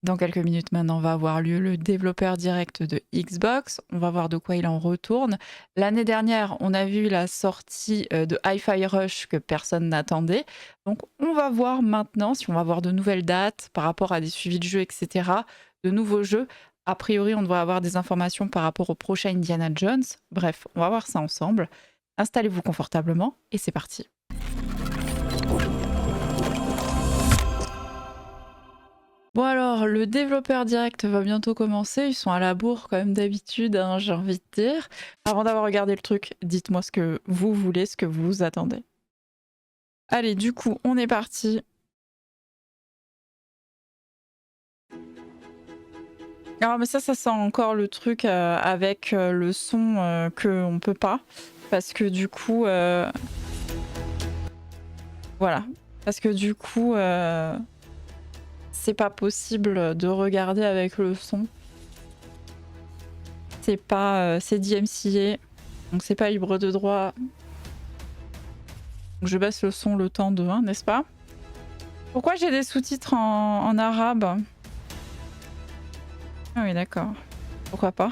Dans quelques minutes maintenant va avoir lieu le développeur direct de Xbox. On va voir de quoi il en retourne. L'année dernière, on a vu la sortie de Hi-Fi Rush que personne n'attendait. Donc on va voir maintenant si on va avoir de nouvelles dates par rapport à des suivis de jeux, etc. De nouveaux jeux. A priori, on devrait avoir des informations par rapport au prochain Indiana Jones. Bref, on va voir ça ensemble. Installez-vous confortablement et c'est parti. Bon alors, le développeur direct va bientôt commencer. Ils sont à la bourre comme d'habitude, hein, j'ai envie de dire. Avant d'avoir regardé le truc, dites-moi ce que vous voulez, ce que vous attendez. Allez, du coup, on est parti. Alors mais ça sent encore le truc avec le son qu'on peut pas. Parce que du coup... Voilà. Parce que du coup... c'est pas possible de regarder avec le son. C'est pas... c'est DMCA. Donc c'est pas libre de droit. Donc je baisse le son le temps de 1, n'est-ce pas? Pourquoi j'ai des sous-titres en arabe? Ah oui, d'accord. Pourquoi pas?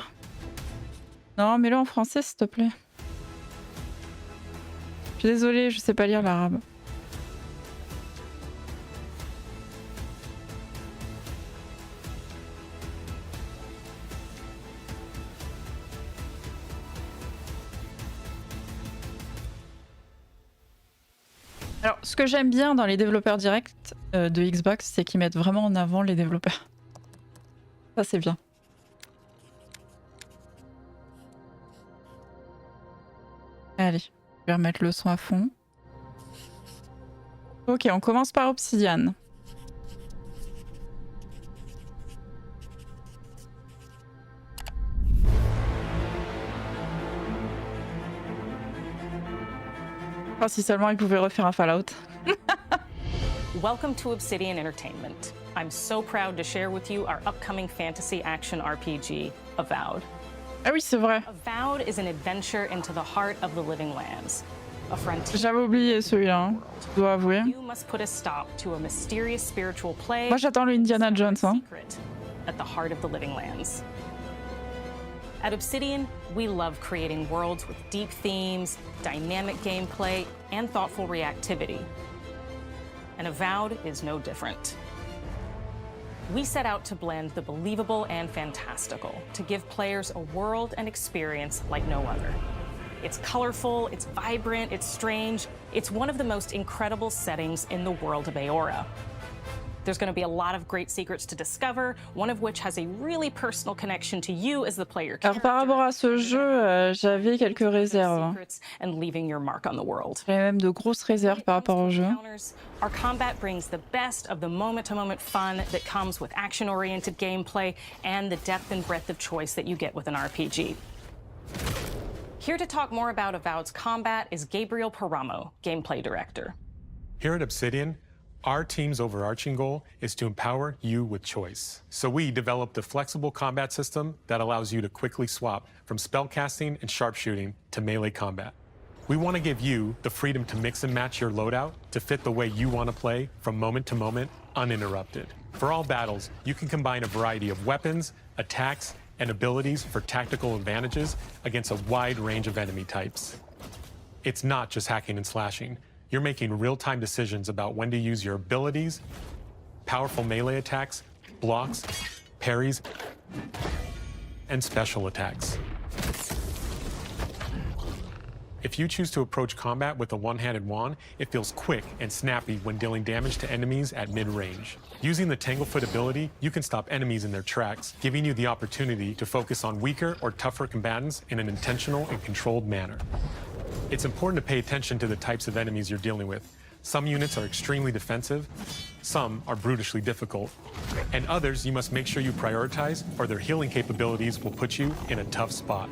Non, mets-le en français, s'il te plaît. Je suis désolée, je sais pas lire l'arabe. Alors, ce que j'aime bien dans les développeurs directs de Xbox, c'est qu'ils mettent vraiment en avant les développeurs. Ça, c'est bien. Allez, je vais remettre le son à fond. Ok, on commence par Obsidian. Oh, si seulement ils pouvaient refaire un Fallout. Welcome to Obsidian Entertainment. I'm so proud to share with you our upcoming fantasy action RPG, Avowed. Ah oui, c'est vrai. Avowed is an adventure into the heart of the living lands. A frontier. J'avais oublié celui-là, hein. Je dois avouer. You must put a stop to a mysterious spiritual plague. Moi, j'attends le Indiana Jones, hein. At the heart of the living lands. At Obsidian, we love creating worlds with deep themes, dynamic gameplay, and thoughtful reactivity. And Avowed is no different. We set out to blend the believable and fantastical to give players a world and experience like no other. It's colorful, it's vibrant, it's strange. It's one of the most incredible settings in the world of Aora. There's going to be a lot of great secrets to discover, one of which has a really personal connection to you as the player. Alors par rapport à ce jeu, j'avais quelques réserves. And leaving your mark on the world. J'avais même de grosses réserves par rapport au jeu. Our combat brings the best of the moment-to-moment fun that comes with action-oriented gameplay and the depth and breadth of choice that you get with an RPG. Here to talk more about Avowed's combat is Gabriel Paramo, gameplay director. Here at Obsidian, our team's overarching goal is to empower you with choice. So we developed a flexible combat system that allows you to quickly swap from spellcasting and sharpshooting to melee combat. We want to give you the freedom to mix and match your loadout to fit the way you want to play from moment to moment, uninterrupted. For all battles, you can combine a variety of weapons, attacks, and abilities for tactical advantages against a wide range of enemy types. It's not just hacking and slashing. You're making real-time decisions about when to use your abilities, powerful melee attacks, blocks, parries, and special attacks. If you choose to approach combat with a one-handed wand, it feels quick and snappy when dealing damage to enemies at mid-range. Using the Tanglefoot ability, you can stop enemies in their tracks, giving you the opportunity to focus on weaker or tougher combatants in an intentional and controlled manner. It's important to pay attention to the types of enemies you're dealing with. Some units are extremely defensive, some are brutishly difficult, and others you must make sure you prioritize or their healing capabilities will put you in a tough spot.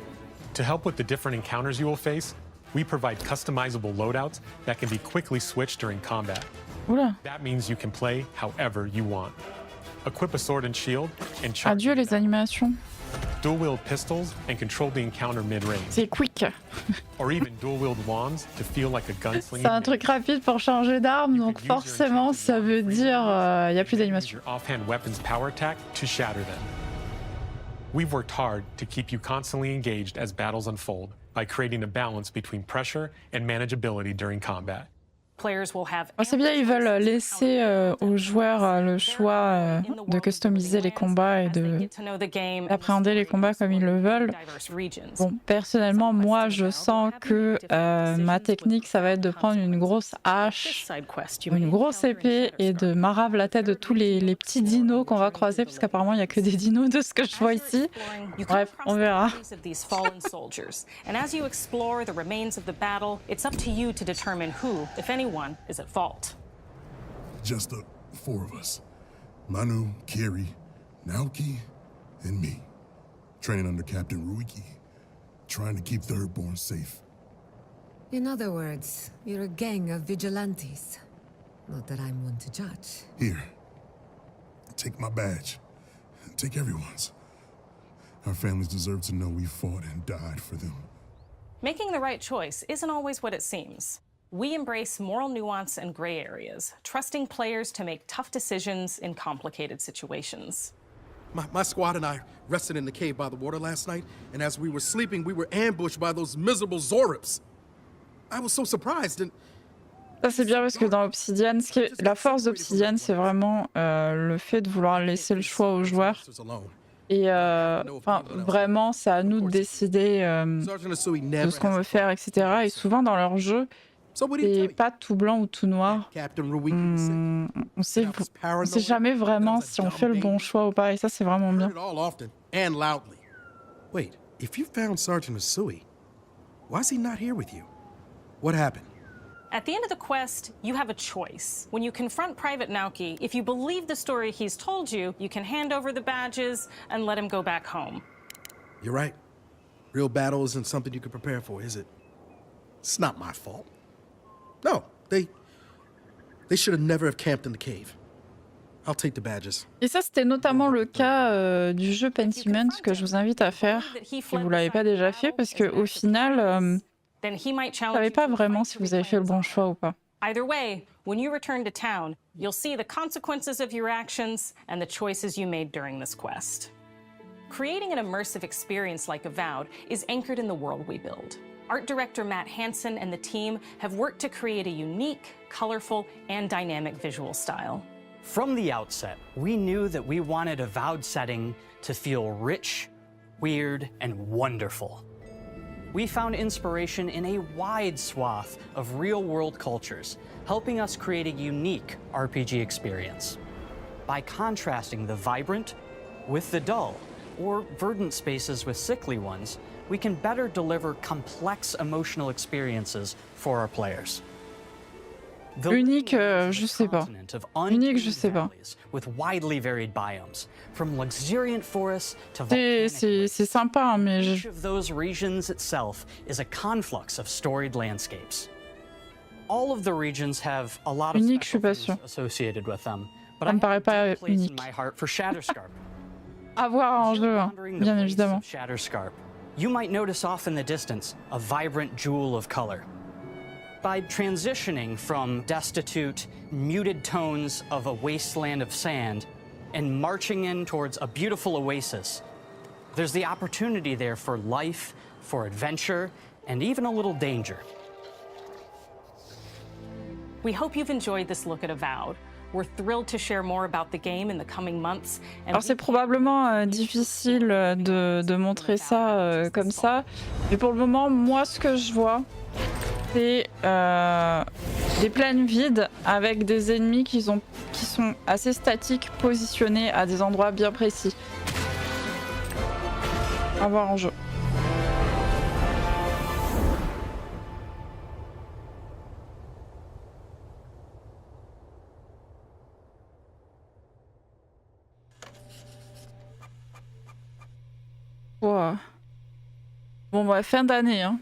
To help with the different encounters you will face, we provide customizable loadouts that can be quickly switched during combat. Oula. That means you can play however you want. Equip a sword and shield and charge. Adieu les animations. dual-wield pistols and control the encounter mid-range, C'est quick. or even dual-wield wands to feel like a C'est gunslinger. un truc rapide pour changer d'arme, donc forcément ça veut dire y a plus d'animation. Your offhand weapons power attack to shatter them. We've worked hard to keep you constantly engaged as battles unfold by creating a balance between pressure and manageability during combat. Players will have C'est bien, ils veulent laisser aux joueurs le choix de customiser les combats et d'appréhender les combats comme ils le veulent. Bon, personnellement, moi, je sens que ma technique, ça va être de prendre une grosse hache, une grosse épée et de marave la tête de tous les petits dinos qu'on va croiser, parce qu'apparemment, il n'y a que des dinos de ce que je vois ici. Bref, on verra. And as you explore the remains of the battle, it's up to you to determine who, if anyone, is at fault. Just the four of us. Manu, Kiri, Naoki, and me. Training under Captain Ruiki. Trying to keep Thirdborn safe. In other words, you're a gang of vigilantes. Not that I'm one to judge. Here. Take my badge. Take everyone's. Our families deserve to know we fought and died for them. Making the right choice isn't always what it seems. We embrace moral nuance and gray areas, trusting players to make tough decisions in complicated situations. My squad and I rested in the cave by the water last night, and as we were sleeping, we were ambushed by those miserable Zorips. I was so surprised and... Ça c'est bien parce que dans Obsidian, la force d'Obsidian, c'est vraiment le fait de vouloir laisser le choix aux joueurs. Et vraiment, c'est à nous de décider de ce qu'on veut faire, etc. Et souvent dans leur jeu, c'est pas tout blanc ou tout noir. On sait jamais vraiment si on fait le bon choix ou pas. Et ça, c'est vraiment bien. Wait, if you found Sergeant Asui, why is he not here with you? What happened? At the end of the quest, you have a choice. When you confront Private Naoki, if you believe the story he's told you, you can hand over the badges and let him go back home. You're right. Real battle isn't something you can prepare for, is it? It's not my fault. No, they should have never have camped in the cave. I'll take the badges. Et ça, c'était notamment le cas du jeu Pentiment que je vous invite à faire si vous l'avez pas déjà fait, parce que au final, Then he might vous challenge savez you pas to a vraiment fight si to vous avez fait le bon reclaim choix ou pas. Either way, when you return to town, you'll see the consequences of your actions and the choices you made during this quest. Creating an immersive experience like Avowed is anchored in the world we build. Art director Matt Hansen and the team have worked to create a unique, colorful, and dynamic visual style. From the outset, we knew that we wanted Avowed setting to feel rich, weird, and wonderful. We found inspiration in a wide swath of real-world cultures, helping us create a unique RPG experience. By contrasting the vibrant with the dull, or verdant spaces with sickly ones, we can better deliver complex emotional experiences for our players. Unique, je sais pas. Unique, je sais pas. With widely varied biomes, from luxuriant forests to C'est sympa, hein, mais each of those regions itself is a conflux of storied landscapes. All of the regions have a lot of Unique, je suis pas special sûre. things associated with them, but Ça I me paraît have a pas deep place in unique. my heart for Shatterscarp. À voir en jeu, hein, Wandering the bien wastes évidemment. of Shatterscarp, you might notice off in the distance a vibrant jewel of color. By transitioning from destitute, muted tones of a wasteland of sand and marching in towards a beautiful oasis, there's the opportunity there for life, for adventure, and even a little danger. We hope you've enjoyed this look at Avowed. We're thrilled to share more about the game in the coming months. Alors c'est probablement difficile de montrer ça comme ça, mais pour le moment, moi ce que je vois, c'est des plaines vides avec des ennemis qui sont assez statiques, positionnés à des endroits bien précis. À voir en jeu. Wow. Bon bah fin d'année hein.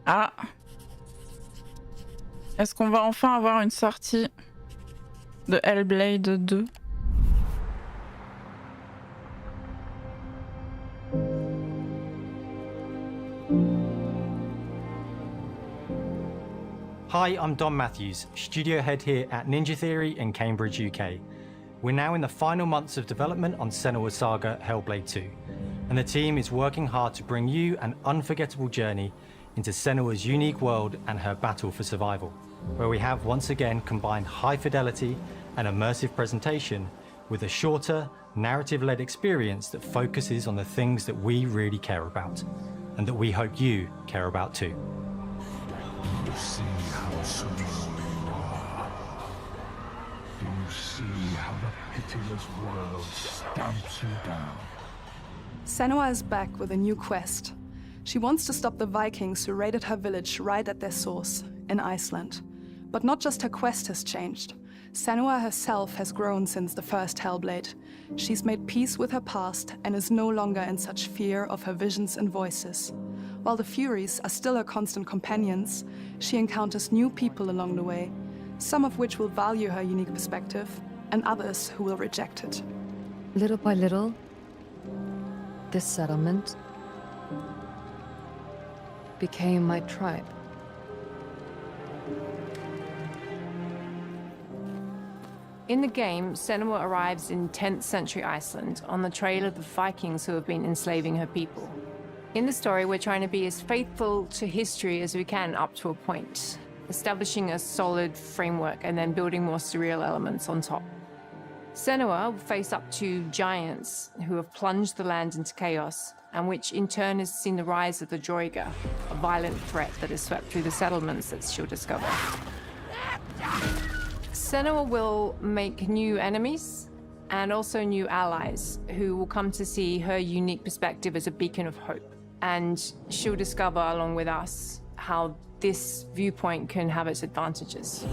Ah. Est-ce qu'on va enfin avoir une sortie de Hellblade 2? Hi, I'm Dom Matthews, studio head here at Ninja Theory in Cambridge, UK. We're now in the final months of development on Senua's saga Hellblade 2, and the team is working hard to bring you an unforgettable journey into Senua's unique world and her battle for survival, where we have once again combined high fidelity and immersive presentation with a shorter, narrative-led experience that focuses on the things that we really care about, and that we hope you care about too. Do you see how small you are? Do you see how the pitiless world stamps you down? Senua is back with a new quest. She wants to stop the Vikings who raided her village right at their source, in Iceland. But not just her quest has changed. Senua herself has grown since the first Hellblade. She's made peace with her past and is no longer in such fear of her visions and voices. While the Furies are still her constant companions, she encounters new people along the way, some of which will value her unique perspective, and others who will reject it. Little by little, this settlement became my tribe. In the game, Senua arrives in 10th century Iceland on the trail of the Vikings who have been enslaving her people. In the story, we're trying to be as faithful to history as we can up to a point, establishing a solid framework and then building more surreal elements on top. Senua will face up to giants who have plunged the land into chaos, and which in turn has seen the rise of the Droiga, a violent threat that has swept through the settlements that she'll discover. Senua will make new enemies and also new allies who will come to see her unique perspective as a beacon of hope. And she'll discover, along with us, how this viewpoint can have its advantages.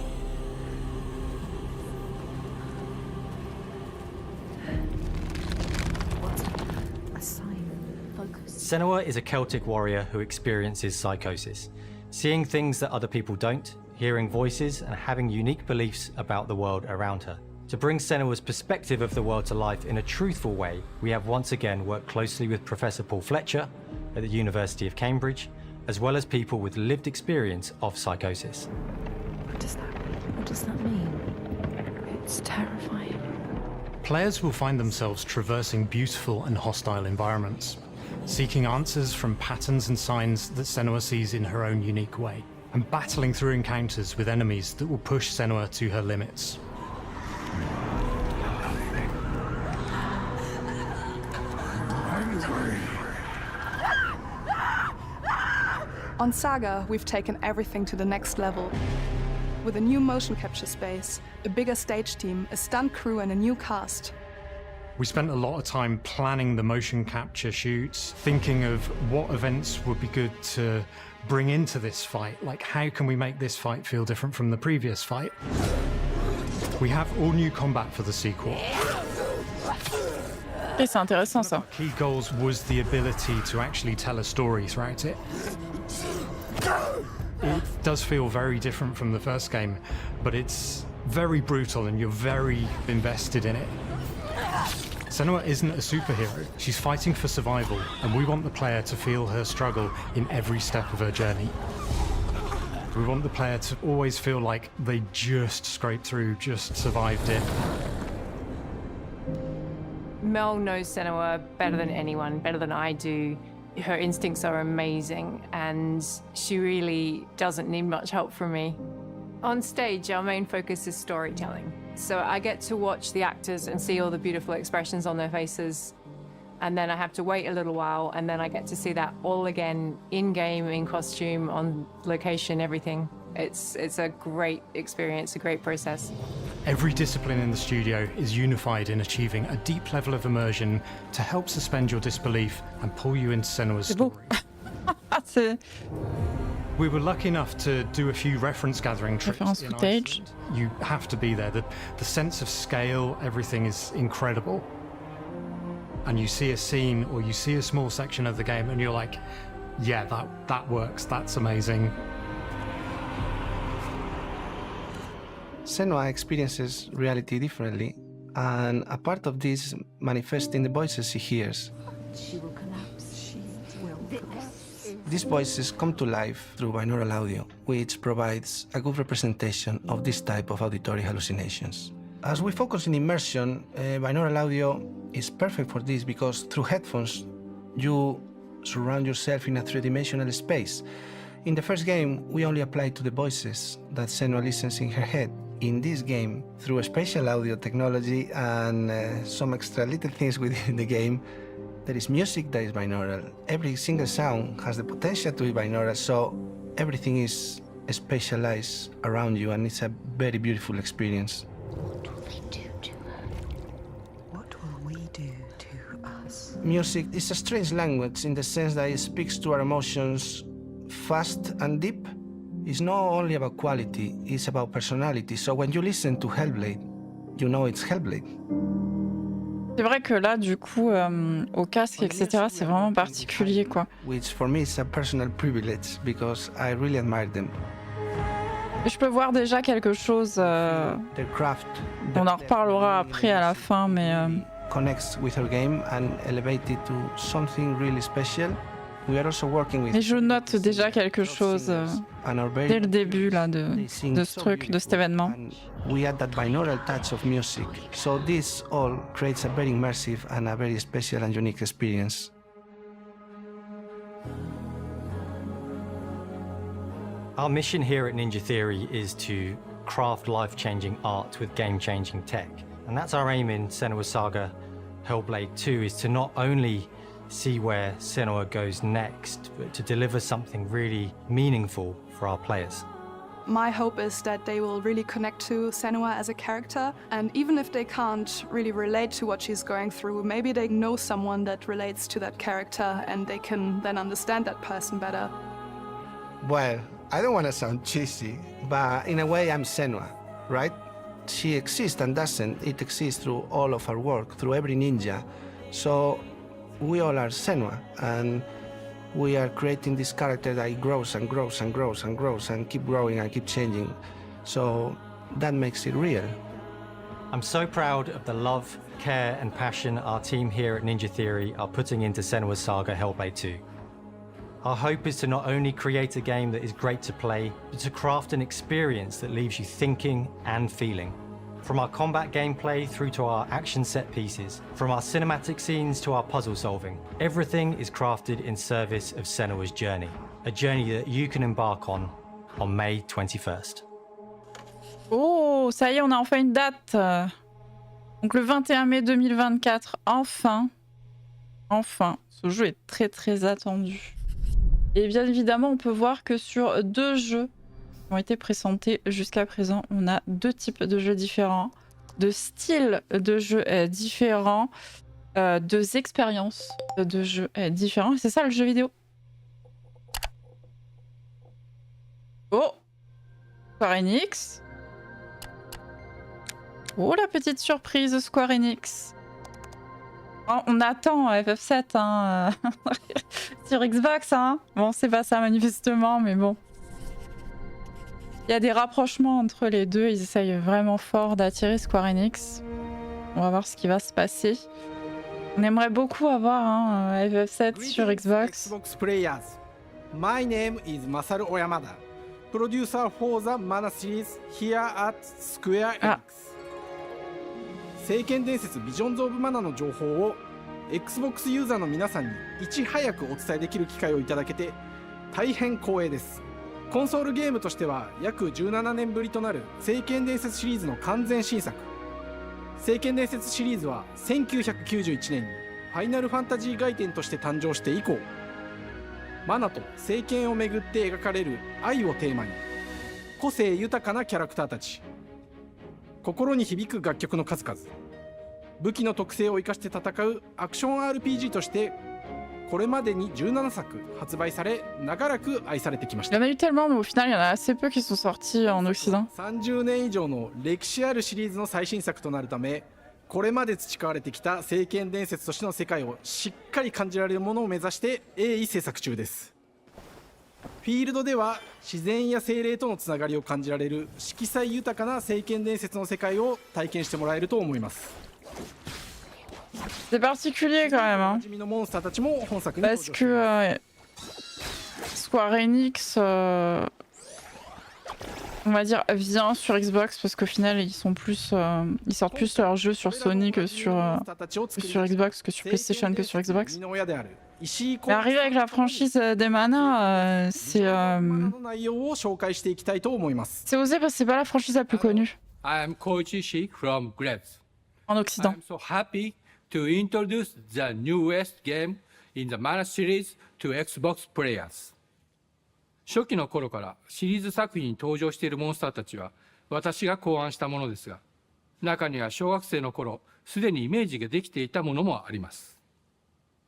A sign. Focus. Senua is a Celtic warrior who experiences psychosis, seeing things that other people don't, hearing voices, and having unique beliefs about the world around her. To bring Senua's perspective of the world to life in a truthful way, we have once again worked closely with Professor Paul Fletcher at the University of Cambridge, as well as people with lived experience of psychosis. What does that mean? What does that mean? It's terrifying. Players will find themselves traversing beautiful and hostile environments, seeking answers from patterns and signs that Senua sees in her own unique way, and battling through encounters with enemies that will push Senua to her limits. On Saga, we've taken everything to the next level. With a new motion capture space, a bigger stage team, a stunt crew, and a new cast. We spent a lot of time planning the motion capture shoots, thinking of what events would be good to bring into this fight. Like, how can we make this fight feel different from the previous fight? We have all new combat for the sequel. Et c'est intéressant ça. Key goals was the ability to actually tell a story throughout it. It does feel very different from the first game, but it's very brutal and you're very invested in it. Senua isn't a superhero. She's fighting for survival, and we want the player to feel her struggle in every step of her journey. We want the player to always feel like they just scraped through, just survived it. Mel knows Senua better than anyone, better than I do. Her instincts are amazing, and she really doesn't need much help from me. On stage, our main focus is storytelling. So I get to watch the actors and see all the beautiful expressions on their faces, and then I have to wait a little while, and then I get to see that all again, in-game, in costume, on location, everything. It's a great experience, a great process. Every discipline in the studio is unified in achieving a deep level of immersion to help suspend your disbelief and pull you into Senua's story. We were lucky enough to do a few reference gathering trips in Iceland. You have to be there. The sense of scale, everything is incredible. And you see a scene or you see a small section of the game and you're like, yeah, that works. That's amazing. Senua experiences reality differently, and a part of this manifests in the voices she hears. She will collapse. She will collapse. These voices come to life through binaural audio, which provides a good representation of this type of auditory hallucinations. As we focus in immersion, binaural audio is perfect for this because through headphones, you surround yourself in a three-dimensional space. In the first game, we only applied to the voices that Senua listens in her head. In this game, through a spatial audio technology and some extra little things within the game, there is music that is binaural. Every single sound has the potential to be binaural, so everything is spatialized around you, and it's a very beautiful experience. What will they do to her? What will we do to us? Music is a strange language in the sense that it speaks to our emotions fast and deep. It's not only about quality, it's about personality. So when you listen to Hellblade, you know it's Hellblade. C'est vrai que là, du coup, au casque, etc., c'est vraiment particulier, quoi. Which for me is a personal privilege because I really admire them. Je peux voir déjà quelque chose. Their craft. On en reparlera après à la fin, mais. Connects with her game and elevate it to something really special. We are also working with. Mais je note déjà quelque chose dès le début là de ce truc, de cet événement. We add that binaural touch of music, so this all creates a very immersive and a very special and unique experience. Our mission here at Ninja Theory is to craft life-changing art with game-changing tech. And that's our aim in Senua's Saga Hellblade 2, is to not only see where Senua goes next, but to deliver something really meaningful for our players. My hope is that they will really connect to Senua as a character, and even if they can't really relate to what she's going through, maybe they know someone that relates to that character and they can then understand that person better. Well, I don't want to sound cheesy, but in a way I'm Senua, right? She exists and doesn't. It exists through all of our work, through every ninja. So we all are Senua, and we are creating this character that grows and grows and grows and grows and keep growing and keep changing. So that makes it real. I'm so proud of the love, care and passion our team here at Ninja Theory are putting into Senua's Saga Hellblade 2. Our hope is to not only create a game that is great to play, but to craft an experience that leaves you thinking and feeling. From our combat gameplay through to our action set pieces, from our cinematic scenes to our puzzle solving, everything is crafted in service of Senua's journey, a journey that you can embark on May 21st. Oh, ça y est, on a enfin une date. Donc le 21 mai 2024, enfin, ce jeu est très très attendu. Et bien évidemment, on peut voir que sur 2 jeux ont été présentés jusqu'à présent, on a 2 types de jeux différents, de styles de jeux différents, 2 expériences de jeux différents. C'est ça le jeu vidéo. Oh, Square Enix. Oh, la petite surprise Square Enix. Oh, on attend FF7 hein, sur Xbox. Hein. Bon, c'est pas ça manifestement, mais bon. Il y a des rapprochements entre les deux, ils essayent vraiment fort d'attirer Square Enix. On va voir ce qui va se passer. On aimerait beaucoup avoir un FF7 sur Xbox. Xbox players. My name is Masaru Oyamada, producer for the Mana series here at Square Enix. 聖剣伝説ビジョンズ・オブ・マナの情報を Xbox ユーザーの皆さんにいち早くお伝えできる機会をいただけて大変光栄です。コンソールゲームとしては約17年ぶりとなる聖剣伝説シリーズの完全新作。聖剣伝説シリーズは1991年にファイナルファンタジー外伝として誕生して以降、マナと聖剣をめぐって描かれる愛をテーマに、個性豊かなキャラクターたち、心に響く楽曲の数々、武器の特性を生かして戦うアクション RPG としてこれまでに17作発売され長らく愛されてきました。Il y en a eu tellement, mais au final, il y en a assez peu qui sont sortis en Occident. 30年以上の歴史あるシリーズの最新作となるため、これまで培われてきた聖剣伝説としての世界をしっかり感じられるものを目指して鋭意制作中です。フィールドでは自然や精霊とのつながりを感じられる色彩豊かな聖剣伝説の世界を体験してもらえると思います。 C'est particulier quand même, hein. 馴染みのモンスターたちも本作に登 Parce 場してい que ます。Square Enix, on va dire, vient sur Xbox parce qu'au final, ils sortent plus leurs jeux sur Sony que sur Xbox, que sur PlayStation, que sur Xbox. Mais arriver avec la franchise des manas, c'est osé parce que c'est pas la franchise la plus connue I am Koichi Shi from Grabs. en Occident. I'm so happy to introduce the newest game in the Mana series to Xbox players. 初期の頃からシリーズ作品に登場しているモンスターたちは私が考案したものですが、中には小学生の頃すでにイメージができていたものもあります。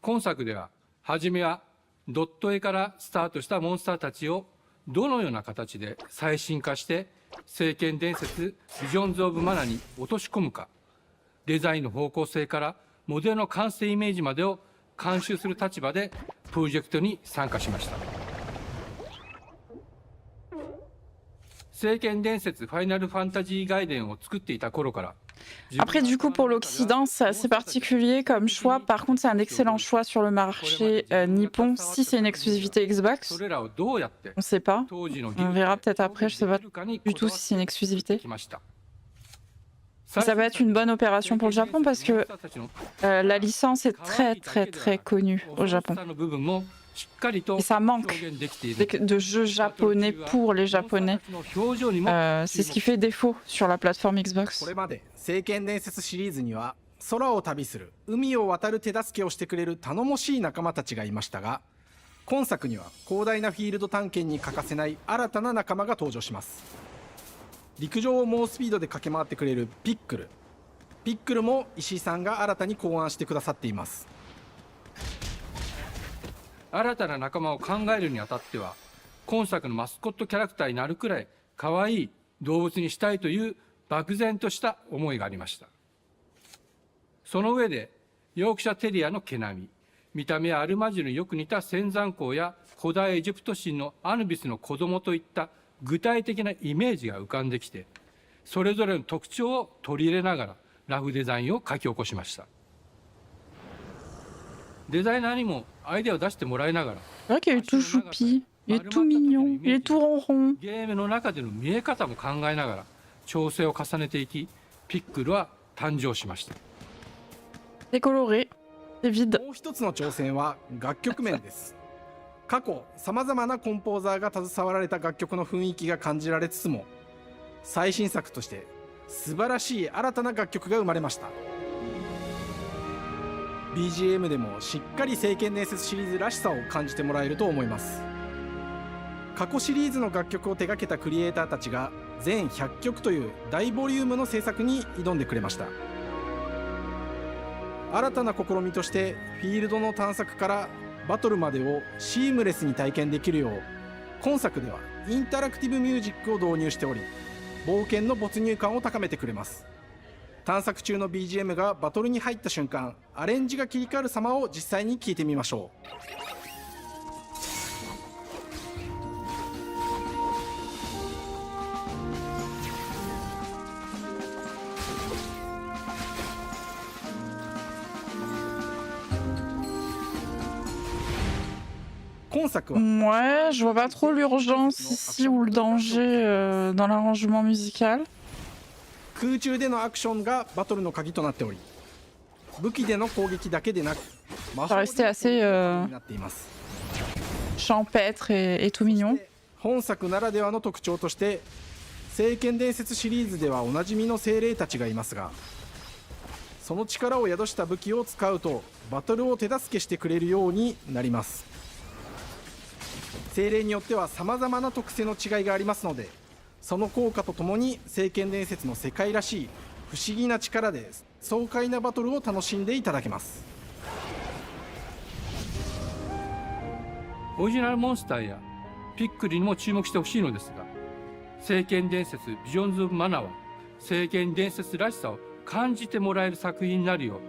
今作では初めはドット絵からスタートしたモンスターたちをどのような形で最新化して聖剣伝説ビジョンズ・オブ・マナに落とし込むか、デザインの方向性からモデルの完成イメージまでを監修する立場でプロジェクトに参加しました。聖剣伝説ファイナルファンタジー外伝を作っていた頃から。 Après, du coup, pour l'Occident, c'est assez particulier comme choix. Par contre, c'est un excellent choix sur le marché nippon si c'est une exclusivité Xbox. On ne sait pas. On verra peut-être après, je ne sais pas du tout si c'est une exclusivité. Ça va être une bonne opération pour le Japon parce que la licence est très connue au Japon. Et ça manque de jeux japonais pour les Japonais. C'est ce qui fait défaut sur la plateforme Xbox. これまで聖剣伝説シリーズには空を旅する海を渡る手助けをしてくれる頼もしい仲間たちがいましたが、今作には広大なフィールド探検に欠かせない新たな仲間が登場します。陸上を猛スピードで駆け回ってくれるピックルも石井さんが新たに考案してくださっています。 新たな仲間を考えるにあたっては、今作のマスコットキャラクターになるくらい可愛い動物にしたいという漠然とした思いがありました。その上でヨークシャテリアの毛並み、見た目はアルマジルによく似た仙山港や古代エジプト神のアヌビスの子供といった具体的なイメージが浮かんできて、それぞれの特徴を取り入れながらラフデザインを書き起こしました。 デザイナーにもアイデアを出してもらいながら、 C'est vrai qu'il est tout choupi, il est tout mignon, il est tout ronron. ゲームの中での見え方も考えながら調整を重ねていき、ピックルは誕生しました。 C'est coloré, c'est vide. もう一つの挑戦は楽曲面です。過去さまざまなコンポーザーが携わられた楽曲の雰囲気が感じられつつも、最新作として素晴らしい新たな楽曲が生まれました。 BGM でもしっかり聖剣伝説シリーズらしさを感じてもらえると思います。過去シリーズの楽曲を手掛けたクリエイターたちが全100曲という大ボリュームの制作に挑んでくれました。新たな試みとしてフィールドの探索からバトルまでをシームレスに体験できるよう、今作ではインタラクティブミュージックを導入しており、冒険の没入感を高めてくれます。 探索中の BGM がバトルに入った瞬間、アレンジが切り替わる様を実際に聞いてみましょう。今作は Ouais, je vois pas trop l'urgence ici ou le danger dans l'arrangement musical. 空中でのアクションがバトルの鍵となっており、武器での攻撃だけでなく魔法での攻撃になっています。 champêtre et tout mignon. 本作ならではの特徴として、聖剣伝説シリーズではおなじみの精霊たちがいますが、その力を宿した武器を使うとバトルを手助けしてくれるようになります。精霊によってはさまざまな特性の違いがありますので、 その効果とともに聖剣伝説の世界らしい不思議な力で爽快なバトルを楽しんでいただけます。オリジナルモンスターやピックルにも注目してほしいのですが、聖剣伝説ビジョンズ・オブ・マナーは聖剣伝説らしさを感じてもらえる作品になるよう、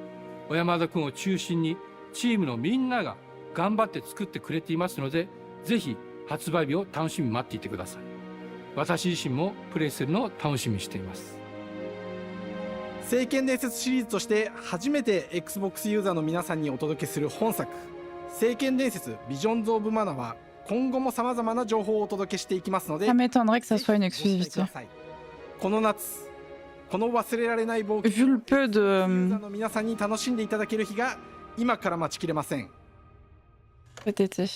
小山田君を中心にチームのみんなが頑張って作ってくれていますので、ぜひ発売日を楽しみに待っていてください。私自身もプレイするのを楽しみにしています。聖剣伝説シリーズとして初めて Xbox ユーザーの皆さんにお届けする本作聖剣伝説ビジョンズ・オブ・マナは今後も様々な情報をお届けしていきますので、 Ça m'étonnerait que ça soit une exclusivité. この夏この忘れられない冒 Vu 険 le peu de ユーザーの皆さんに楽しんでいただける日が今から待ちきれません。 cet été.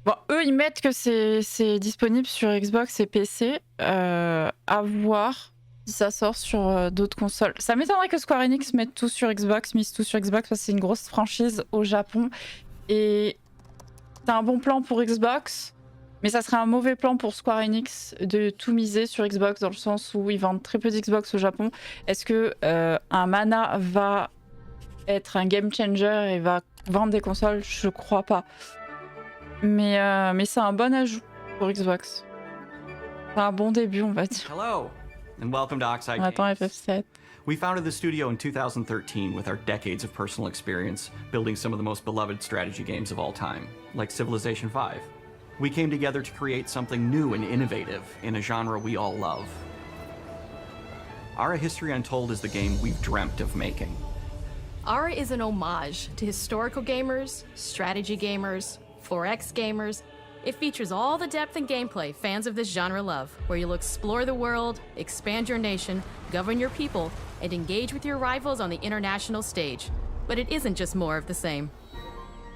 Bon, eux, ils mettent que c'est disponible sur Xbox et PC. À voir si ça sort sur d'autres consoles. Ça m'étonnerait que Square Enix mette tout sur Xbox, mise tout sur Xbox, parce que c'est une grosse franchise au Japon. Et c'est un bon plan pour Xbox, mais ça serait un mauvais plan pour Square Enix de tout miser sur Xbox, dans le sens où ils vendent très peu d'Xbox au Japon. Est-ce que un Mana va être un game changer et va vendre des consoles? Je crois pas. Mais c'est un bon ajout pour Xbox. C'est un bon début, on va dire. Hello, and welcome to Oxide On attend Games. FF7. We founded the studio in 2013 with our decades of personal experience building some of the most beloved strategy games of all time, like Civilization V. We came together to create something new and innovative in a genre we all love. Ara History Untold is the game we've dreamt of making. Ara is an homage to historical gamers, strategy gamers, 4X gamers. It features all the depth and gameplay fans of this genre love, where you'll explore the world, expand your nation, govern your people, and engage with your rivals on the international stage. But it isn't just more of the same.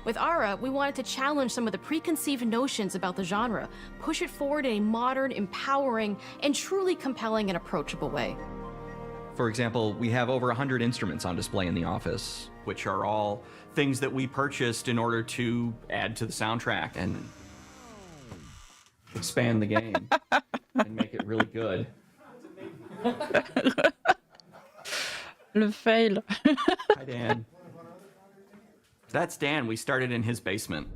With Ara, we wanted to challenge some of the preconceived notions about the genre, push it forward in a modern, empowering, and truly compelling and approachable way. For example, we have over 100 instruments on display in the office, which are all things that we purchased in order to add to the soundtrack and expand the game and make it really good. Le fail. Hi, Dan. That's Dan. We started in his basement.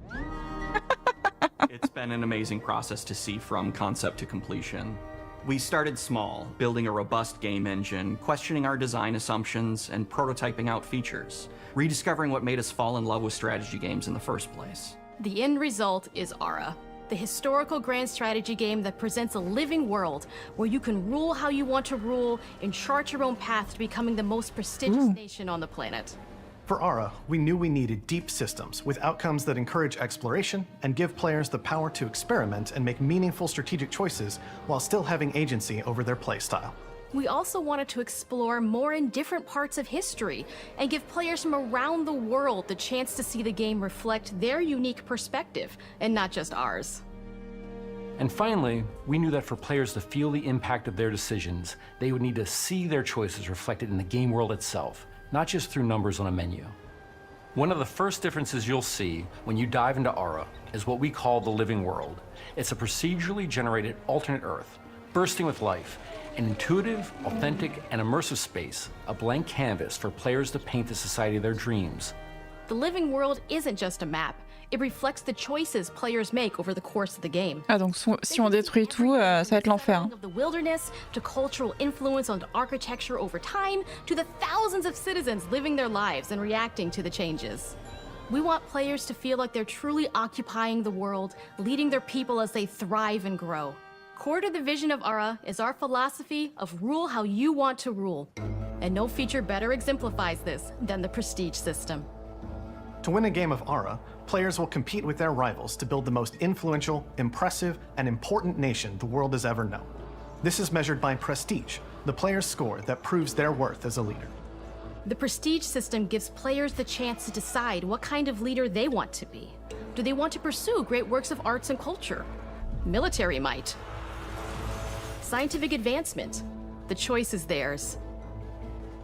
It's been an amazing process to see from concept to completion. We started small, building a robust game engine, questioning our design assumptions, and prototyping out features, rediscovering what made us fall in love with strategy games in the first place. The end result is Ara, the historical grand strategy game that presents a living world where you can rule how you want to rule and chart your own path to becoming the most prestigious nation on the planet. For Ara, we knew we needed deep systems with outcomes that encourage exploration and give players the power to experiment and make meaningful strategic choices while still having agency over their playstyle. We also wanted to explore more in different parts of history and give players from around the world the chance to see the game reflect their unique perspective and not just ours. And finally, we knew that for players to feel the impact of their decisions, they would need to see their choices reflected in the game world itself, not just through numbers on a menu. One of the first differences you'll see when you dive into Ara is what we call the living world. It's a procedurally generated alternate Earth, bursting with life, an intuitive, authentic, and immersive space, a blank canvas for players to paint the society of their dreams. The living world isn't just a map. It reflects the choices players make over the course of the game. Ah donc si on détruit tout, ça va être l'enfer. Hein. Of the wilderness, to cultural influence on architecture over time, to the thousands of citizens living their lives and reacting to the changes. We want players to feel like they're truly occupying the world, leading their people as they thrive and grow. Core to the vision of Ara is our philosophy of rule how you want to rule. And no feature better exemplifies this than the prestige system. To win a game of Ara, players will compete with their rivals to build the most influential, impressive, and important nation the world has ever known. This is measured by prestige, the player's score that proves their worth as a leader. The prestige system gives players the chance to decide what kind of leader they want to be. Do they want to pursue great works of arts and culture? Military might? Scientific advancement? The choice is theirs.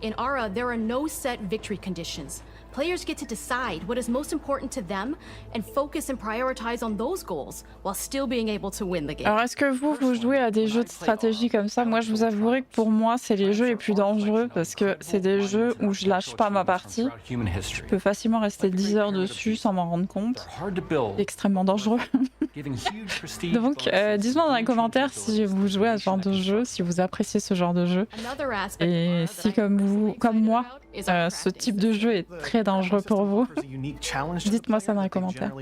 In Ara, there are no set victory conditions. Players get to decide what is most important to them and focus and prioritize on those goals while still being able to win the game. Alors est-ce que vous jouez à des jeux de stratégie comme ça? Moi je vous avouerai que pour moi c'est les jeux les plus dangereux parce que c'est des jeux où je lâche pas ma partie. Je peux facilement rester 10 heures dessus sans m'en rendre compte. C'est extrêmement dangereux. Donc, dites-moi dans les commentaires si vous jouez à ce genre de jeu, si vous appréciez ce genre de jeu. Et si, comme moi, ce type de jeu est très dangereux pour vous. Dites-moi ça dans les commentaires.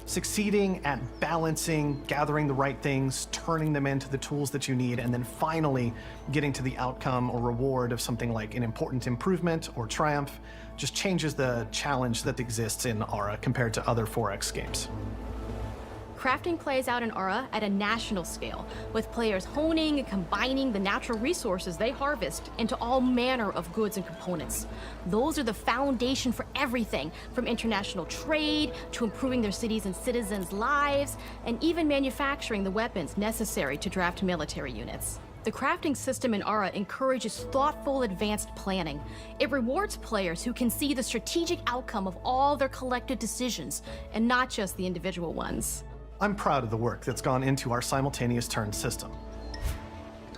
Succeeding at balancing, gathering the right things, turning them into the tools that you need, and then finally getting to the outcome or reward of something like an important improvement or triumph just changes the challenge that exists in Aura compared to other 4X games. Crafting plays out in Aura at a national scale, with players honing and combining the natural resources they harvest into all manner of goods and components. Those are the foundation for everything, from international trade to improving their cities and citizens' lives, and even manufacturing the weapons necessary to draft military units. The crafting system in Aura encourages thoughtful, advanced planning. It rewards players who can see the strategic outcome of all their collective decisions, and not just the individual ones. I'm proud of the work that's gone into our simultaneous turn system.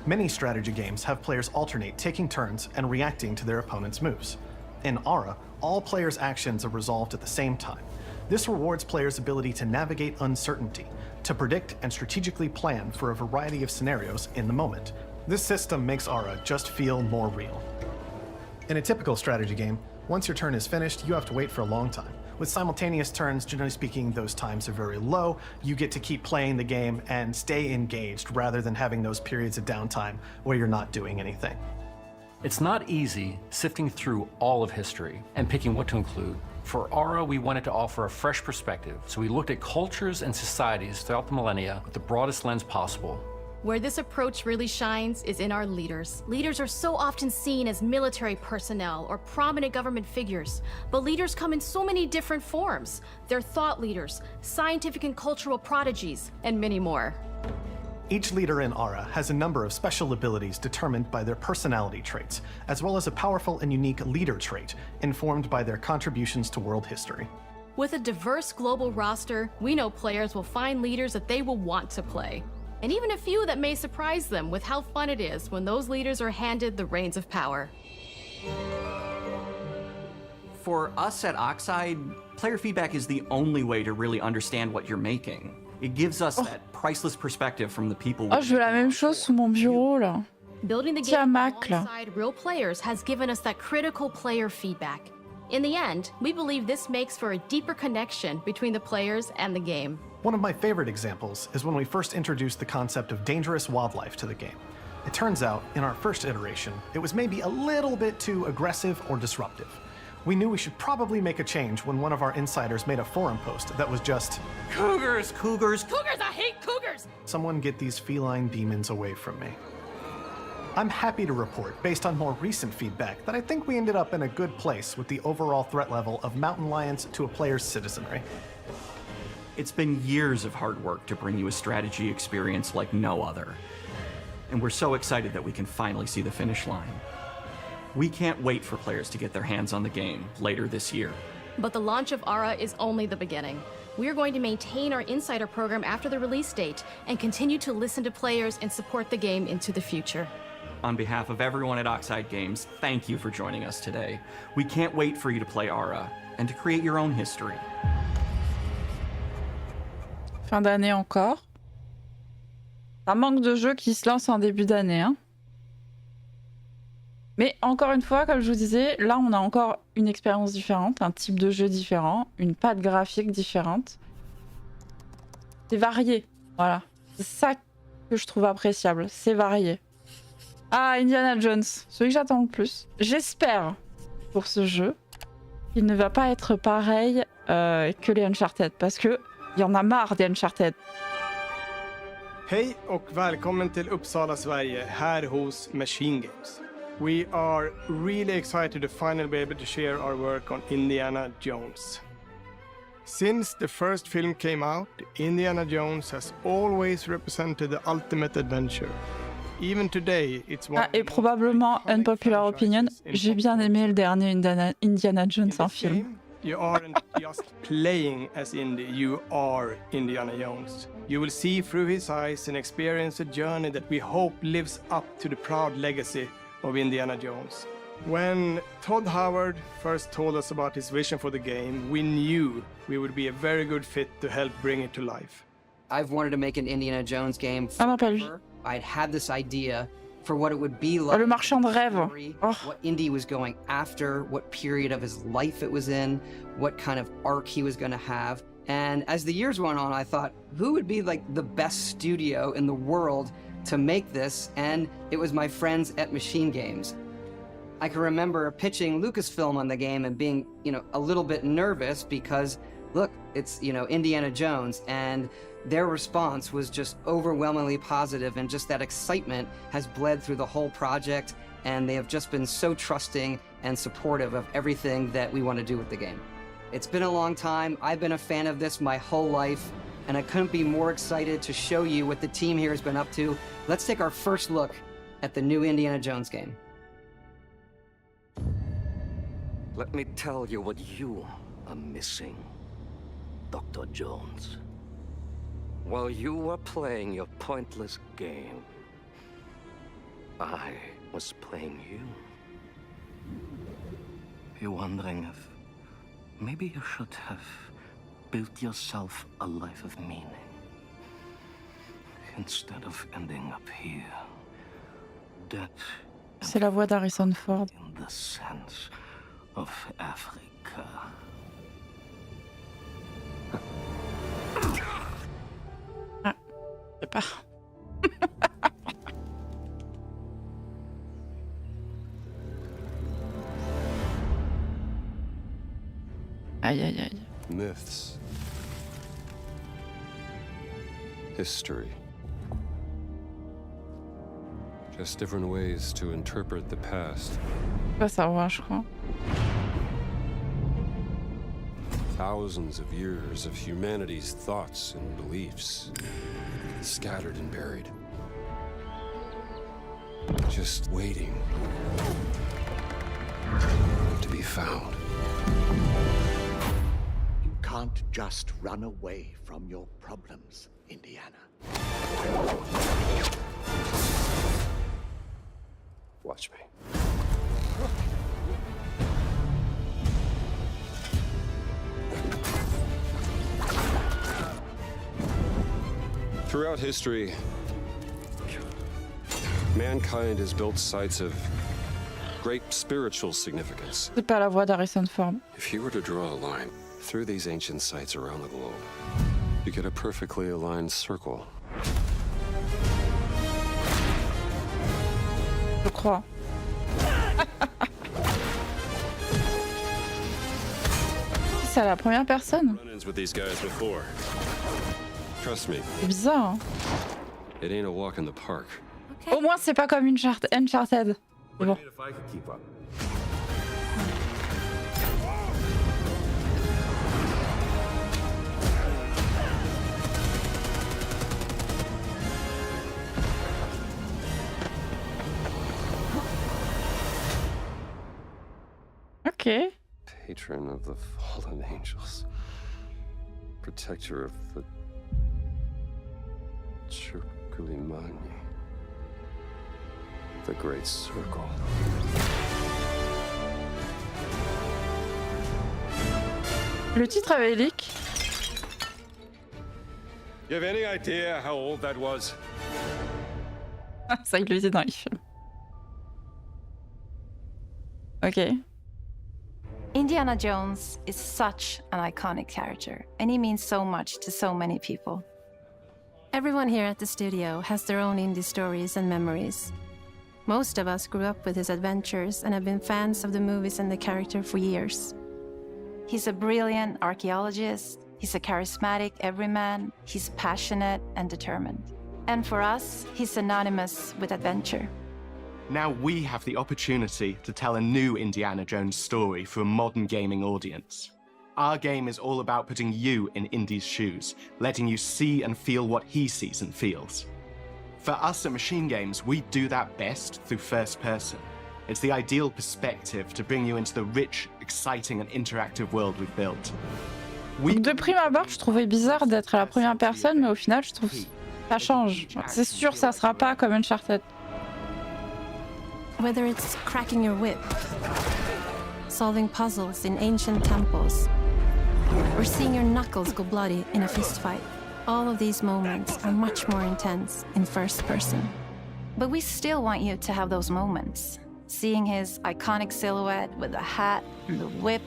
Many strategy games have players alternate taking turns and reacting to their opponent's moves. In Aura, all players' actions are resolved at the same time. This rewards players' ability to navigate uncertainty, to predict and strategically plan for a variety of scenarios in the moment. This system makes Aura just feel more real. In a typical strategy game, once your turn is finished, you have to wait for a long time. With simultaneous turns, generally speaking, those times are very low. You get to keep playing the game and stay engaged rather than having those periods of downtime where you're not doing anything. It's not easy sifting through all of history and picking what to include. For Aura, we wanted to offer a fresh perspective, so we looked at cultures and societies throughout the millennia with the broadest lens possible. Where this approach really shines is in our leaders. Leaders are so often seen as military personnel or prominent government figures, but leaders come in so many different forms. They're thought leaders, scientific and cultural prodigies, and many more. Each leader in Aura has a number of special abilities determined by their personality traits, as well as a powerful and unique leader trait informed by their contributions to world history. With a diverse global roster, we know players will find leaders that they will want to play. And even a few that may surprise them with how fun it is when those leaders are handed the reins of power. For us at Oxide, player feedback is the only way to really understand what you're making. It gives us that priceless perspective from the people. Oh, je veux la même chose sous mon bureau là. Building the game alongside real players has given us that critical player feedback. In the end, we believe this makes for a deeper connection between the players and the game. One of my favorite examples is when we first introduced the concept of dangerous wildlife to the game. It turns out, in our first iteration, it was maybe a little bit too aggressive or disruptive. We knew we should probably make a change when one of our insiders made a forum post that was just, "Cougars, cougars, cougars, I hate cougars! Someone get these feline demons away from me." I'm happy to report, based on more recent feedback, that I think we ended up in a good place with the overall threat level of mountain lions to a player's citizenry. It's been years of hard work to bring you a strategy experience like no other. And we're so excited that we can finally see the finish line. We can't wait for players to get their hands on the game later this year. But the launch of Aura is only the beginning. We are going to maintain our insider program after the release date and continue to listen to players and support the game into the future. On behalf of everyone at Oxide Games, thank you for joining us today. We can't wait for you to play Aura and to create your own history. Fin d'année encore. Ça manque de jeux qui se lancent en début d'année. Hein. Mais encore une fois, comme je vous disais, là on a encore une expérience différente, un type de jeu différent, une patte graphique différente. C'est varié, voilà. C'est ça que je trouve appréciable, c'est varié. Ah, Indiana Jones, celui que j'attends le plus. J'espère pour ce jeu qu'il ne va pas être pareil que les Uncharted, parce que il y en a marre des Uncharted. Hej och välkommen till Uppsala, Sverige, här hos Machine Games. We are really excited to finally be able to share our work on Indiana Jones. Since the first film came out, Indiana Jones has always represented the ultimate adventure. Even today, it's one et probablement, unpopular opinion, j'ai bien aimé le dernier Indiana Jones en film. You aren't just playing as Indy, you are Indiana Jones. You will see through his eyes and experience a journey that we hope lives up to the proud legacy of Indiana Jones. When Todd Howard first told us about his vision for the game, we knew we would be a very good fit to help bring it to life. I've wanted to make an Indiana Jones game Ah non, pas lui. forever. I'd had this idea for what it would be like. Oh, le marchand de rêve. Oh. What Indy was going after, what period of his life it was in, what kind of arc he was going to have. And as the years went on, I thought, who would be like the best studio in the world to make this? And it was my friends at Machine Games. I can remember pitching Lucasfilm on the game and being, a little bit nervous because, look, it's, Indiana Jones, and their response was just overwhelmingly positive, and just that excitement has bled through the whole project, and they have just been so trusting and supportive of everything that we want to do with the game. It's been a long time. I've been a fan of this my whole life, and I couldn't be more excited to show you what the team here has been up to. Let's take our first look at the new Indiana Jones game. Let me tell you what you are missing, Dr. Jones. While you were playing your pointless game, I was playing you. You're wondering if maybe you should have built yourself a life of meaning instead of ending up here, dead. C'est la voix d'Harrison Ford. In the sense of Africa. Ah, je sais pas. Aïe, aïe, aïe. Myths. History. Just different ways to interpret the past. Pas savoir, je crois. Thousands of years of humanity's thoughts and beliefs, scattered and buried. Just waiting to be found. You can't just run away from your problems, Indiana. Watch me. Throughout history, mankind has built sites of great spiritual significance. C'est pas la voix d'Harrison Ford. If you were to draw a line through these ancient sites around the globe, you get a perfectly aligned circle. Je crois. C'est à la première personne. Run-ins with these guys before. Trust me. C'est bizarre. Hein. It ain't a walk in the park. Au moins, c'est pas comme Uncharted. C'est bon. Ok. Patron of the fallen angels. Protector of the Chukulimani. The Great Circle. Le titre avait leak. You have any idea how old that was? Ça, il le dit dans les films. Ok. Indiana Jones is such an iconic character, and he means so much to so many people. Everyone here at the studio has their own indie stories and memories. Most of us grew up with his adventures and have been fans of the movies and the character for years. He's a brilliant archaeologist, he's a charismatic everyman, he's passionate and determined. And for us, he's synonymous with adventure. Now we have the opportunity to tell a new Indiana Jones story for a modern gaming audience. Our game is all about putting you in Indy's shoes, letting you see and feel what he sees and feels. For us at Machine Games, we do that best through first person. It's the ideal perspective to bring you into the rich, exciting and interactive world we've built. Donc de prime abord, je trouvais bizarre d'être à la première personne, mais au final, je trouve que ça change. C'est sûr, ça sera pas comme Uncharted. Whether it's cracking your whip, solving puzzles in ancient temples, or seeing your knuckles go bloody in a fistfight, all of these moments are much more intense in first person. But we still want you to have those moments. Seeing his iconic silhouette with the hat and the whip,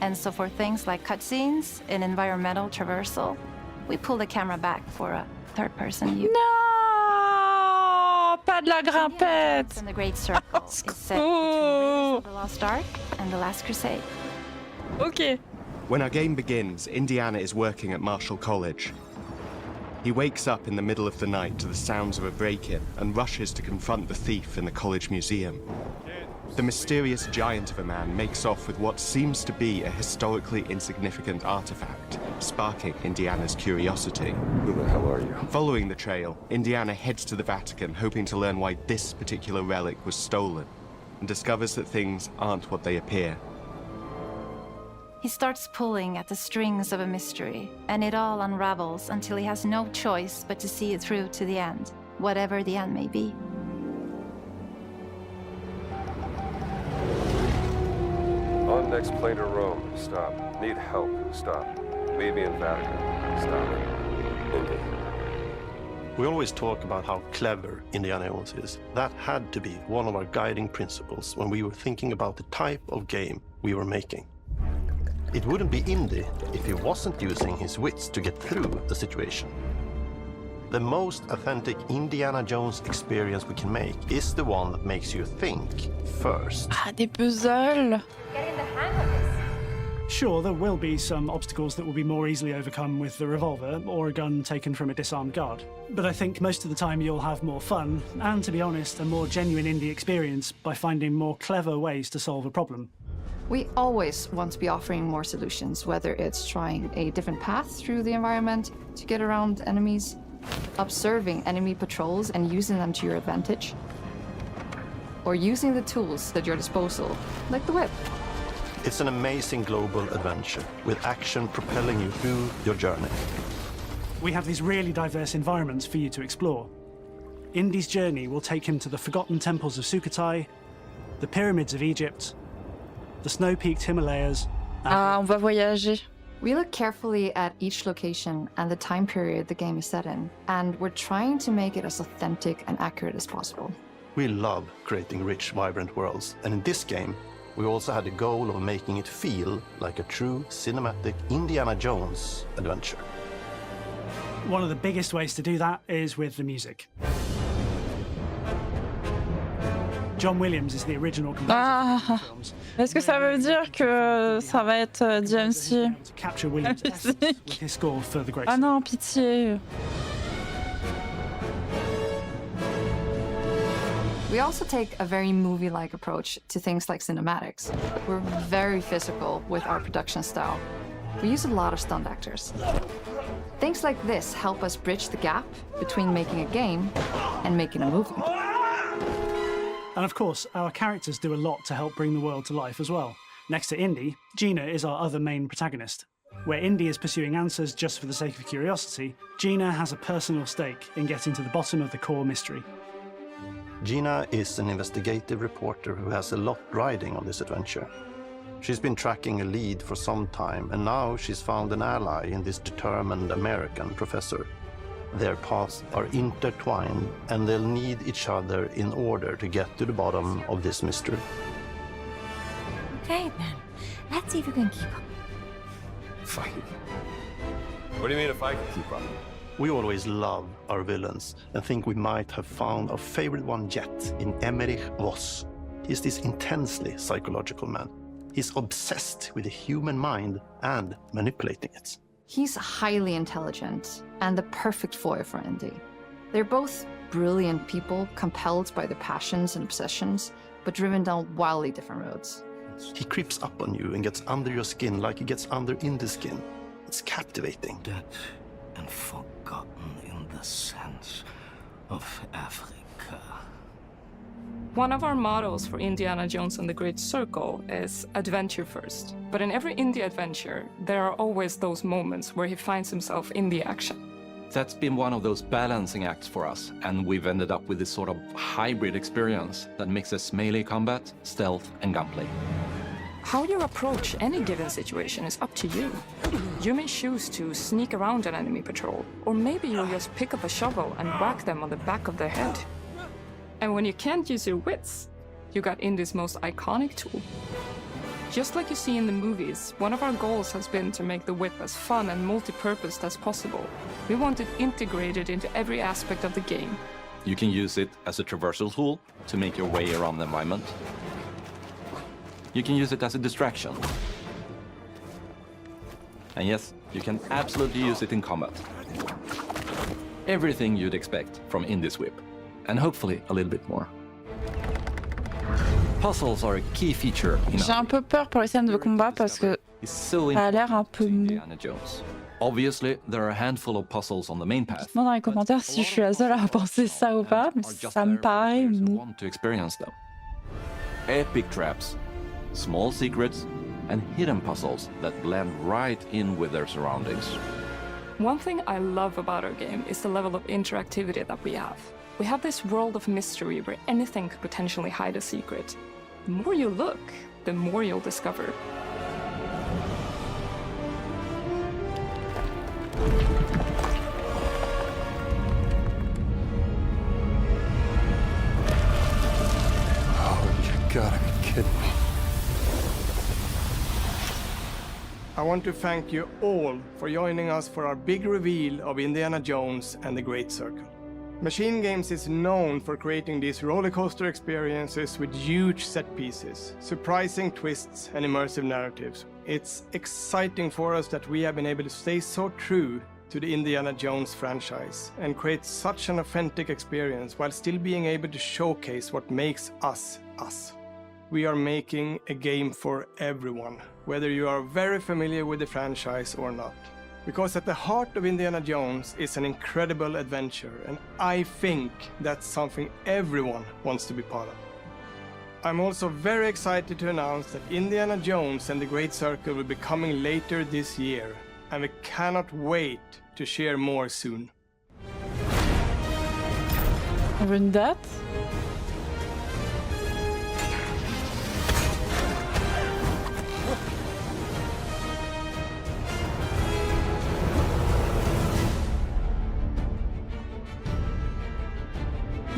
and so for things like cutscenes and environmental traversal, we pull the camera back for a third-person view. Non, pas de la grimpette. And the Great Circle is set between the Lost Ark and the Last Crusade. Ok. When our game begins, Indiana is working at Marshall College. He wakes up in the middle of the night to the sounds of a break-in and rushes to confront the thief in the college museum. The mysterious giant of a man makes off with what seems to be a historically insignificant artifact, sparking Indiana's curiosity. Who the hell are you? Following the trail, Indiana heads to the Vatican, hoping to learn why this particular relic was stolen, and discovers that things aren't what they appear. He starts pulling at the strings of a mystery, and it all unravels until he has no choice but to see it through to the end, whatever the end may be. On next plane to Rome. Stop. Need help. Stop. Meet me in Vatican. Stop. Indy. We always talk about how clever Indiana Jones is. That had to be one of our guiding principles when we were thinking about the type of game we were making. It wouldn't be Indy if he wasn't using his wits to get through the situation. The most authentic Indiana Jones experience we can make is the one that makes you think first. Ah, des puzzles. Getting the hang of this. Sure, there will be some obstacles that will be more easily overcome with the revolver or a gun taken from a disarmed guard. But I think most of the time you'll have more fun and, to be honest, a more genuine indie experience by finding more clever ways to solve a problem. We always want to be offering more solutions, whether it's trying a different path through the environment to get around enemies, observing enemy patrols and using them to your advantage, or using the tools at your disposal, like the whip. It's an amazing global adventure with action propelling you through your journey. We have these really diverse environments for you to explore. Indy's journey will take him to the forgotten temples of Sukhothai, the pyramids of Egypt, the snow-peaked Himalayas. Ah, on va voyager. We look carefully at each location and the time period the game is set in, and we're trying to make it as authentic and accurate as possible. We love creating rich, vibrant worlds, and in this game, we also had the goal of making it feel like a true cinematic Indiana Jones adventure. One of the biggest ways to do that is with the music. John Williams is the original composer of the films. Est-ce que ça veut dire que ça va être DMC? To capture Williams' essence with his score for the Great. Ah non, pitié. We also take a very movie-like approach to things like cinematics. We're very physical with our production style. We use a lot of stunt actors. Things like this help us bridge the gap between making a game and making a movie. And of course, our characters do a lot to help bring the world to life as well. Next to Indy, Gina is our other main protagonist. Where Indy is pursuing answers just for the sake of curiosity, Gina has a personal stake in getting to the bottom of the core mystery. Gina is an investigative reporter who has a lot riding on this adventure. She's been tracking a lead for some time, and now she's found an ally in this determined American professor. Their paths are intertwined, and they'll need each other in order to get to the bottom of this mystery. Okay, then. Let's see if we can keep up. Fight. What do you mean if I can keep up? We always love our villains and think we might have found our favorite one yet in Emmerich Voss. He's this intensely psychological man. He's obsessed with the human mind and manipulating it. He's highly intelligent and the perfect foil for Indy. They're both brilliant people, compelled by their passions and obsessions, but driven down wildly different roads. He creeps up on you and gets under your skin like he gets under Indy's skin. It's captivating. Dead and forgotten in the sense of Africa. One of our mottos for Indiana Jones and the Great Circle is adventure first. But in every indie adventure, there are always those moments where he finds himself in the action. That's been one of those balancing acts for us, and we've ended up with this sort of hybrid experience that mixes melee combat, stealth, and gunplay. How you approach any given situation is up to you. You may choose to sneak around an enemy patrol, or maybe you'll just pick up a shovel and whack them on the back of their head. And when you can't use your wits, you got Indie's most iconic tool. Just like you see in the movies, one of our goals has been to make the whip as fun and multi-purposed as possible. We want it integrated into every aspect of the game. You can use it as a traversal tool to make your way around the environment. You can use it as a distraction. And yes, you can absolutely use it in combat. Everything you'd expect from Indie's whip, and hopefully a little bit more. Puzzles are a key feature in J'ai un peu peur pour les scènes de combat parce que ça a l'air un peu mou. Obviously, there are a handful of puzzles on the main path. Dites-moi dans les commentaires si je suis la seule à penser ça ou pas, mais ça me paraît mou. To experience them. Epic traps, small secrets, and hidden puzzles that blend right in with their surroundings. One thing I love about our game is the level of interactivity that we have. We have this world of mystery where anything could potentially hide a secret. The more you look, the more you'll discover. Oh, you gotta be kidding me. I want to thank you all for joining us for our big reveal of Indiana Jones and the Great Circle. Machine Games is known for creating these rollercoaster experiences with huge set pieces, surprising twists, and immersive narratives. It's exciting for us that we have been able to stay so true to the Indiana Jones franchise and create such an authentic experience while still being able to showcase what makes us us. We are making a game for everyone, whether you are very familiar with the franchise or not. Because at the heart of Indiana Jones is an incredible adventure, and I think that's something everyone wants to be part of. I'm also very excited to announce that Indiana Jones and the Great Circle will be coming later this year, and we cannot wait to share more soon. On veut une date?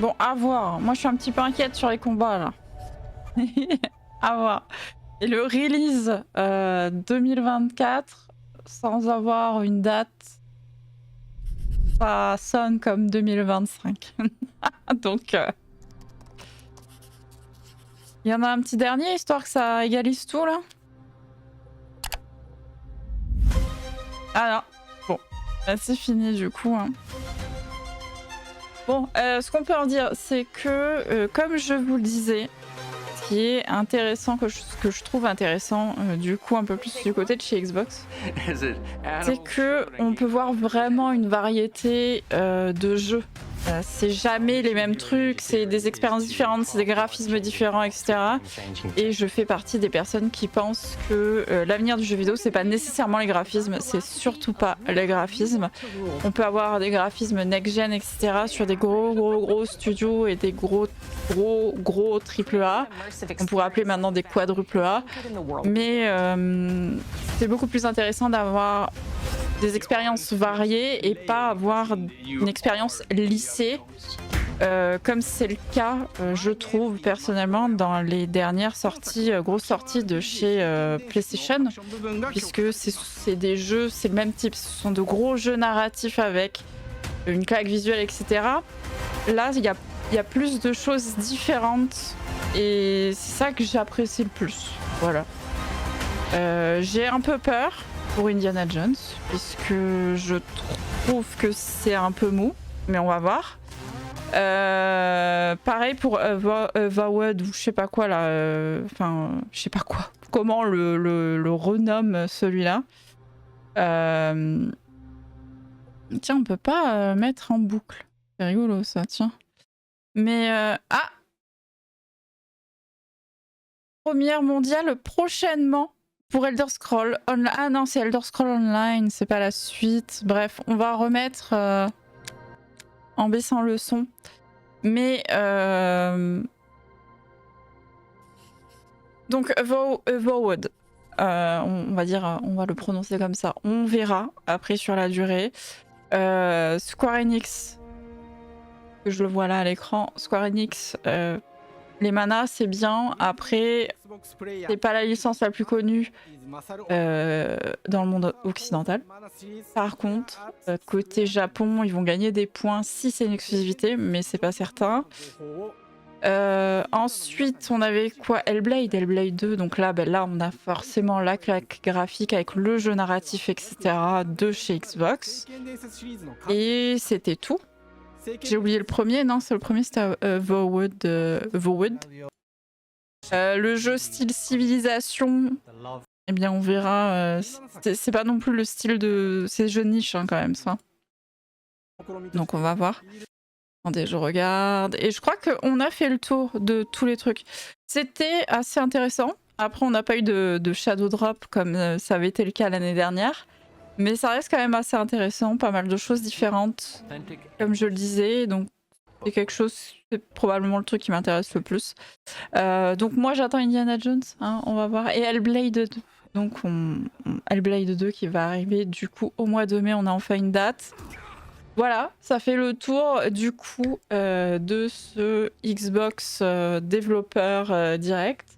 Bon, à voir. Moi, je suis un petit peu inquiète sur les combats, là. À voir. Et le release 2024, sans avoir une date, ça sonne comme 2025. Donc, il y en a un petit dernier, histoire que ça égalise tout, là. Ah non. Bon, là, c'est fini, du coup, hein. Bon, ce qu'on peut en dire, c'est que, comme je vous le disais, ce qui est intéressant, que je trouve intéressant, du coup un peu plus du côté de chez Xbox, c'est que on peut voir vraiment une variété de jeux. C'est jamais les mêmes trucs, c'est des expériences différentes, c'est des graphismes différents, etc. Et je fais partie des personnes qui pensent que l'avenir du jeu vidéo, c'est pas nécessairement les graphismes, c'est surtout pas les graphismes. On peut avoir des graphismes next-gen, etc. sur des gros studios et des gros AAA. On pourrait appeler maintenant des quadruple A. Mais c'est beaucoup plus intéressant d'avoir des expériences variées et pas avoir une expérience lissée comme c'est le cas je trouve personnellement dans les dernières sorties, grosses sorties de chez PlayStation, puisque c'est des jeux, c'est le même type, ce sont de gros jeux narratifs avec une claque visuelle, etc. Là il y a plus de choses différentes et c'est ça que j'apprécie le plus, voilà. J'ai un peu peur pour Indiana Jones, puisque je trouve que c'est un peu mou, mais on va voir. Pareil pour Vowed ou je sais pas quoi là, enfin je sais pas quoi, comment le renomme celui-là. Tiens, on peut pas mettre en boucle, c'est rigolo ça, tiens. Mais ah, première mondiale prochainement Pour Elder Scroll Online. Ah non, c'est Elder Scroll Online, c'est pas la suite. Bref, on va remettre en baissant le son. Mais donc Vowed, on va dire, on va le prononcer comme ça. On verra après sur la durée. Square Enix, que je le vois là à l'écran. Square Enix, les manas c'est bien. Après, c'est pas la licence la plus connue dans le monde occidental. Par contre, côté Japon, ils vont gagner des points si c'est une exclusivité, mais c'est pas certain. Ensuite, on avait quoi? Hellblade 2. Donc là, là, on a forcément la claque graphique avec le jeu narratif, etc. de chez Xbox. Et c'était tout. J'ai oublié le premier. Non, c'est le premier, c'était Vowed. Le jeu style civilisation, eh bien, on verra. C'est pas non plus le style de ces jeux niches, hein, quand même, ça. Donc, on va voir. Attendez, je regarde. Et je crois qu'on a fait le tour de tous les trucs. C'était assez intéressant. Après, on n'a pas eu de shadow drop comme ça avait été le cas l'année dernière. Mais ça reste quand même assez intéressant. Pas mal de choses différentes, comme je le disais. Donc, c'est quelque chose, c'est probablement le truc qui m'intéresse le plus. Donc, moi, j'attends Indiana Jones. Hein, on va voir. Et Hellblade 2. Donc, Hellblade 2 qui va arriver du coup au mois de mai. On a enfin une date. Voilà, ça fait le tour du coup de ce Xbox Developer Direct.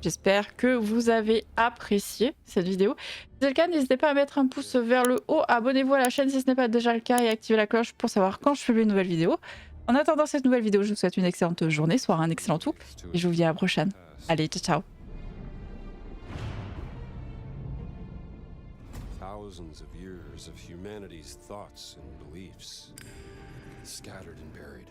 J'espère que vous avez apprécié cette vidéo. Si c'est le cas, n'hésitez pas à mettre un pouce vers le haut. Abonnez-vous à la chaîne si ce n'est pas déjà le cas et activez la cloche pour savoir quand je publie une nouvelle vidéo. En attendant cette nouvelle vidéo, je vous souhaite une excellente journée, soit un excellent tout. Et je vous dis à la prochaine. Allez, ciao ciao. Thousands of years of humanity's thoughts and beliefs, scattered and buried.